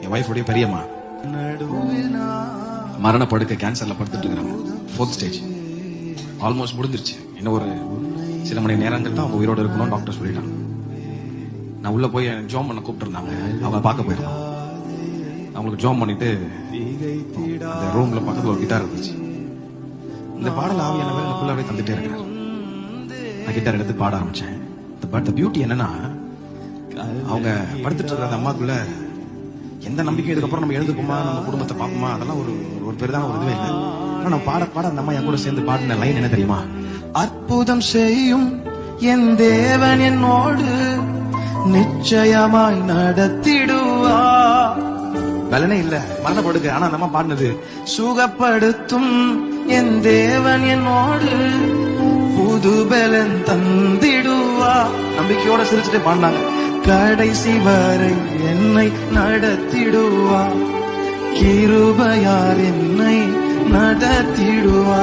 என் வைஃபுடைய பெரியம்மா மரண படுக்கை கேன்சர்ல படுத்துட்டு இருக்காங்க. 4th ஸ்டேஜ் ஆல்மோஸ்ட் முடிஞ்சிருச்சு. இன்னும் ஒரு சில மணி நேரங்கள் தான் அவங்க உயிரோடு இருக்கணும் டாக்டர் சொல்லிட்டாங்க. நான் உள்ள போய் ஜோம் பண்ண கூப்பிட்டு இருந்தாங்க. அவங்க பார்க்க போயிருந்தோம். அவங்களுக்கு ஜோம் பண்ணிட்டு அந்த ரூம்ல பக்கத்துல ஒரு கிட்டார் இருந்துச்சு. இந்த பாடல் ஆவியானவர் எனக்குள்ளாவே தந்துட்டே இருக்கிறேன். நான் கிட்டார் எடுத்து பாட ஆரம்பிச்சேன். பட் பியூட்டி என்னன்னா, அவங்க படுத்துட்டு இருக்கிற அந்த அம்மாக்குள்ள எந்த நம்பிக்கை இதுக்கப்புறம் நம்ம எழுதுப்போமா, நம்ம குடும்பத்தை பார்ப்போமா, அதெல்லாம் ஒரு பெரிதான ஒரு இதுவே இல்லை. ஆனா நான் பாட பாட அந்த அம்மா என் கூட சேர்ந்து பாடின லைன் என்ன தெரியுமா? அற்புதம் செய்யும் என் தேவன் என்னோடு நிச்சயமாய் நடத்திடுவா. பலனே இல்ல, மரண படுக்க. ஆனா அந்த அம்மா பாடினது, சுகப்படுத்தும் என் தேவன் என்னோடு புது பலன் தந்திடுவா. நம்பிக்கையோட சிரிச்சுட்டு பாடினாங்க. கடைசி வரை என்னை நடத்திடுவா, கிருபையார் என்னை நடத்திடுவா.